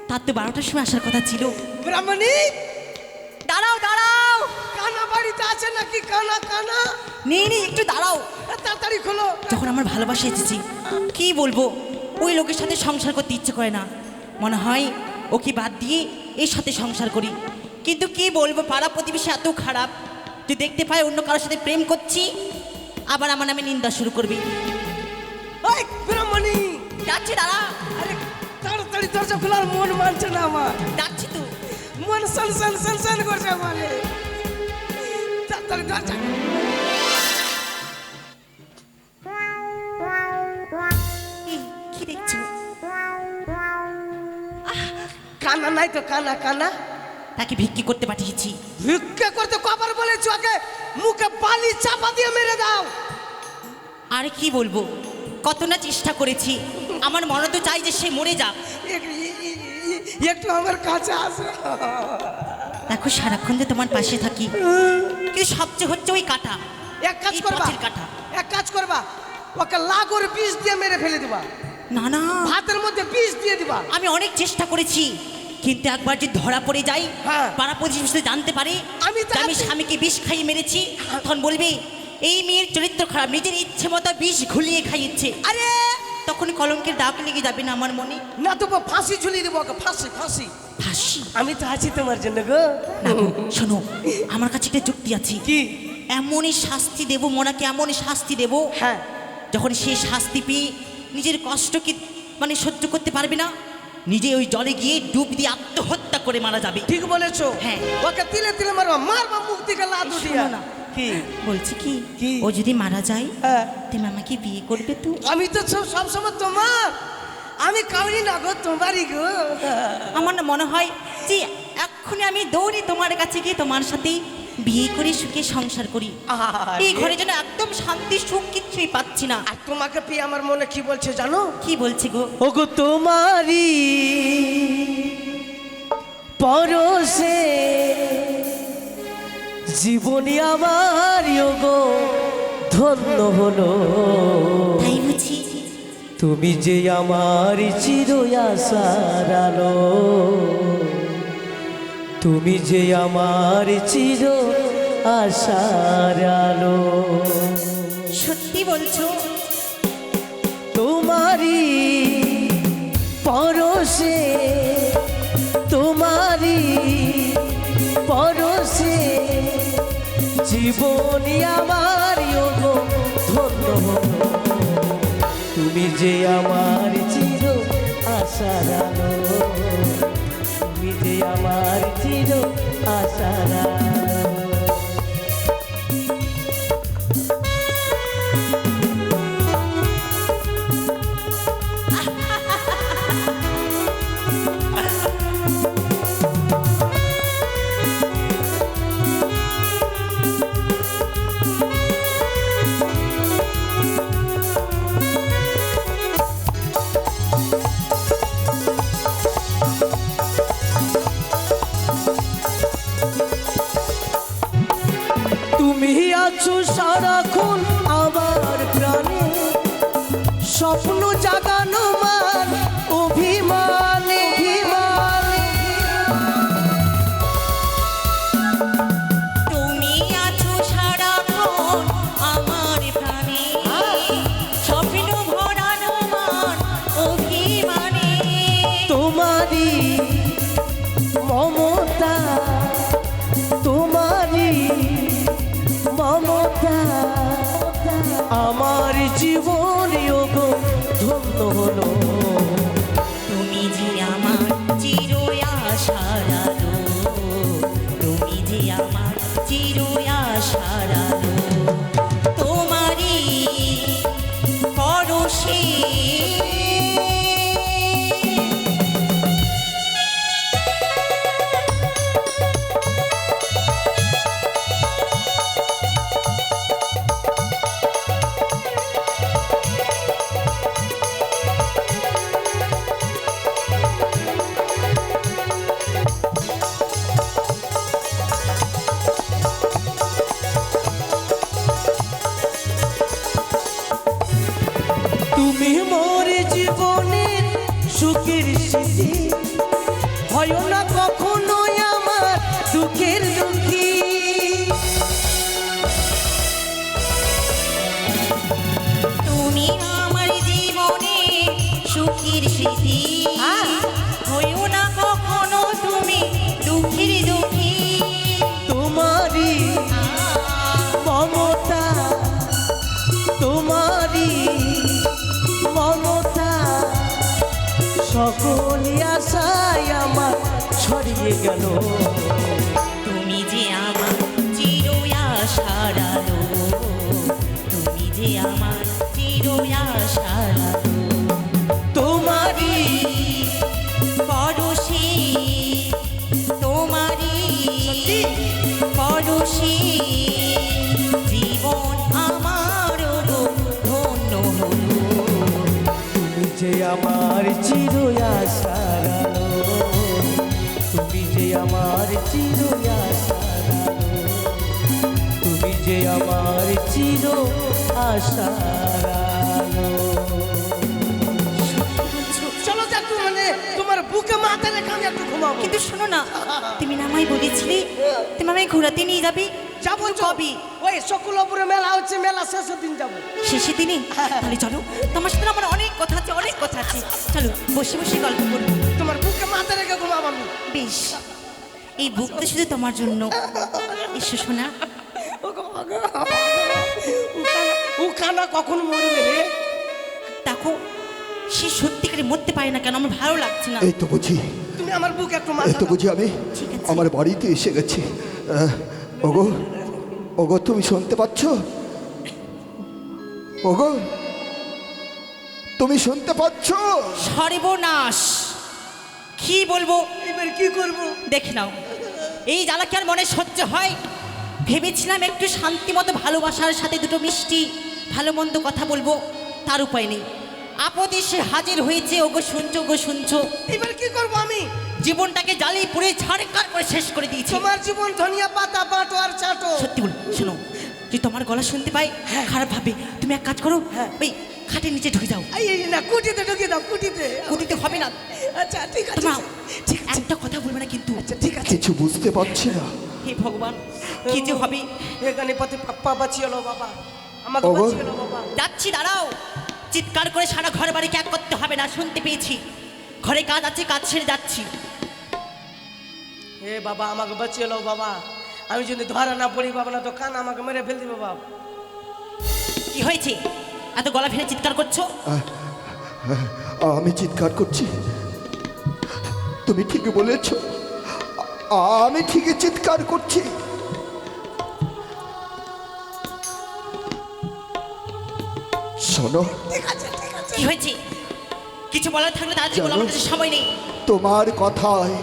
তার তো 12টার সময় আসার কথা ছিল। ব্রাহ্মণী, দাঁড়াও দাঁড়াও, কানা বাড়িতে আছে নাকি? কানা কানা নেই নেই, একটু দাঁড়াও। তাড়াতাড়ি খোলো। যখন আমার ভালোবাসা এসেছি, কি বলবো, ওই লোকের সাথে সংসার করতে ইচ্ছে করে না। মনে হয় ওকে বাদ দিয়ে এর সাথে সংসার করি। কিন্তু কি বলবো, পাড়া প্রতিবেশী এত খারাপ যে দেখতে পায় অন্য কারোর সাথে প্রেম করছি, আবার আমার নামে নিন্দা শুরু করবি। ওই ব্রাহ্মণী, যাচ্ছি, দাঁড়া। আরে তাড়াতাড়ি দরজা খোলার মন মানছে না আমার। যাচ্ছি তো। মন সন সন সন সন করছে আমার। তাড়াতাড়ি দরজা। কি দেখছো? কানা নাই তো? কানা কানা তাকে ভিক্ষি করতে পাঠিয়েছি। ভিক্ষা করতে কবার বলেছো? আগে মুখে বালি চাপা দিয়ে মেরে দাও। আরে কি বলবো, কত না চেষ্টা করেছি। আমার মনে তো চাই যে সে মরে যাক। একটু আমার কাছে আসো। দেখো, সারাক্ষণ যে তোমার পাশে থাকি, কিন্তু সবচেয়ে হচ্ছে ওই কাটা। এক কাজ এই করবা, পথের কাঁটা। এক কাজ করবা, ওকে লাগোর বিষ দিয়ে মেরে ফেলে দিবা। না না, ভাতের মধ্যে বিষ দিয়ে দিবা। আমি অনেক চেষ্টা করেছি, কিন্তু একবার যে ধরা পড়ে যাই, হ্যাঁ। পাড়া প্রতিবেশী জানতে পারে আমি তো যে আমি স্বামীকে বিষ খাইয়ে মেরেছি, তখন বলবে এই মেয়ের চরিত্র খারাপ, নিজের ইচ্ছে মতো বিষ ঘুলিয়ে খাইয়েছে। আরে তখন কলঙ্কের দাগ লেগে যাবে না আমার মনে? না তো ফাঁসি ঝুলিয়ে দেবো ওকে, ফাঁসি ফাঁসি। ফাঁসি? আমি তো আছি তোমার জন্য গো। না গো, শোনো, আমার কাছে একটা যুক্তি আছে। কি? এমনই শাস্তি দেবো মোনাকে, এমনই শাস্তি দেবো, হ্যাঁ, যখন সে শাস্তি পেয়ে নিজের কষ্টকে মানে সহ্য করতে পারবে না, নিজে ওই জলে গিয়ে ডুব দিয়ে আত্মহত্যা করে মারা যাবে। ঠিক বলেছো। হ্যাঁ। ওকে তিলে তিলে মারবা, মারবা মুখ দিকে লাদু দিয়া। শোনো না, কি বলছি কি, কি? ও যদি মারা যায়, হ্যাঁ, তুমি আমাকে বিয়ে করবে তো? আমি তো সব সময় তোমার, আমি কাউরি না গো, তোমারই গো। আমার না মনে হয় যে এক্ষুনি আমি দৌড়ি তোমার কাছে গিয়ে তোমার সাথে বিয়ে করে সুখে সংসার করি। এই ঘরে যেন একদম শান্তি সুখ কিচ্ছুই পাচ্ছি না। আর তোমাকে পেয়ে আমার মনে কি বলছে জানো? কি বলছি গো? ওগো তোমারি পরশে জীবনী আমার ওগো ধন্য হলো। তাই বুঝি? তুমি যে আমার চির আশার আলো, তুমি যে আমার চির আশার আলো। সত্যি বলছো? তোমারি পরশে, তোমারি পরশে জীবনী আমার ওগো ধন্য হলো। তুমি যে আমার চির আশার আলো, তুমি যে আমার চির আশার আলো। তুমি আছো সারাক্ষণ আমার প্রাণে, স্বপ্ন জাগানো মান অভিমানে অভিমানে। তুমি আছো সারাক্ষণ আমার প্রাণে, স্বপ্ন ভরানো মান অভিমানে। তোমারি মমতা, তোমারি মমতা আমার জীবন ওগো ধন্য হলো। তুমি যে আমার চির আশার আলো, তুমি যে আমার চির আশার আলো, তোমারই পরশে বলি আশায় আমার ছড়িয়ে গেল। তুমি যে আমার চির আশার আলো, তুমি যে আমার চির আশার আলো। তোমারই পরশে, তোমারই পরশে জীবন আমার গো ধন্য হলো। তুমি যে আমার চির আশার আলো, তুমি যে আমার চির আশার আলো, তুমি যে আমার চির আশার আলো। চলো যাক, মানে তোমার বুকে মাথা রেখে আমি একটু ঘুমাবো। কিন্তু শোনো না, তুমি না আমায় বলেছিলে তুমি আমায় ঘোরাতে নিয়ে যাবে। যাবো কবে? ওই শুক্লপুরে মেলা হচ্ছে, মেলা শেষের দিন যাবো। শেষে দিনে? তাহলে চলো, তোমার সাথে আমার অনেক কথা আছে, অনেক কথা আছে। চলো বসে বসে গল্প করবো। তোমার বুকে মাথা রেখে ঘুমাবো আমি। বেশ, এই বুকটা শুধু তোমার জন্য। এসো শোনা। ও কানা কখন মরবে রে? দেখো, সে সত্যিকারে মরতে পারে না কেন, আমার ভালো লাগছে না। এই তো বুঝি, তুমি আমার বুকে একটু এই মাথা তো দাও। বুঝি আমি ঠিক আছে। আমার বাড়িতে এসে গেছি। ওগো, ওগো তুমি শুনতে পাচ্ছ? ওগো, তুমি শুনতে পাচ্ছ? সর্বনাশ, কি বলবো? এবার কি করবো? দেখে নাও, এই জ্বালা কি আর মনে সহ্য হয়? ভেবেছিলাম একটু শান্তি মতো ভালোবাসার সাথে দুটো মিষ্টি ভালো মন্দ কথা বলবো, তার উপায় নেই। আপদে সে হাজির হয়েছে। ওগো শুনছো, ওগো শুনছো? এবার কি করবো আমি? জীবনটাকে জ্বালিয়ে পুড়ে ছাড়কার করে শেষ করে দিয়েছি। তোমার জীবন ধনিয়া পাতা বাটো আর চাটো। সত্যি বল, শোনো, যে তোমার গলা শুনতে পাই খারাপ ভাবে, তুমি এক কাজ করো, ওই খাটের নিচে ঢুকে যাও। এই না, কুটিতে ঢুকিয়ে দাও, কুটিতে। ওদিকে হবে না। আচ্ছা ঠিক আছে, তোমরা ঠিক আছে, একটা কথা বলবে না কিন্তু। আচ্ছা ঠিক আছে। কিছু বুঝতে পারছি না। হে ভগবান, কি যে হবে। এখানে পথে পাপ্পা বাঁচিয়েলো বাবা, আমাকে ওগো। বাঁচিয়েলো বাবা। যাচ্ছি, দাঁড়াও। চিৎকার করে সারা ঘর বাড়ি এক করতে হবে না, শুনতে পেয়েছি। ঘরে কাজ আছে, কাজ ছেড়ে যাচ্ছি। হে বাবা, আমাকে বাঁচিয়েলো বাবা। আমি যদি ধরা না পড়ি বাবা, না তো কান আমাকে মেরে ফেল দিবে বাবা। কি হয়েছে, এত গলা ফেলে চিৎকার করছো? আমি চিৎকার করছি, তুমি ঠিকই বলেছ। আমি ঠিকই চিৎকার করছি। শোনো, ঠিক আছে ঠিক আছে। কি হয়েছে? কিছু বলার থাকলে তাড়াতাড়ি বলো, জানো- আমার কাছে সময় নেই। তোমার কথায়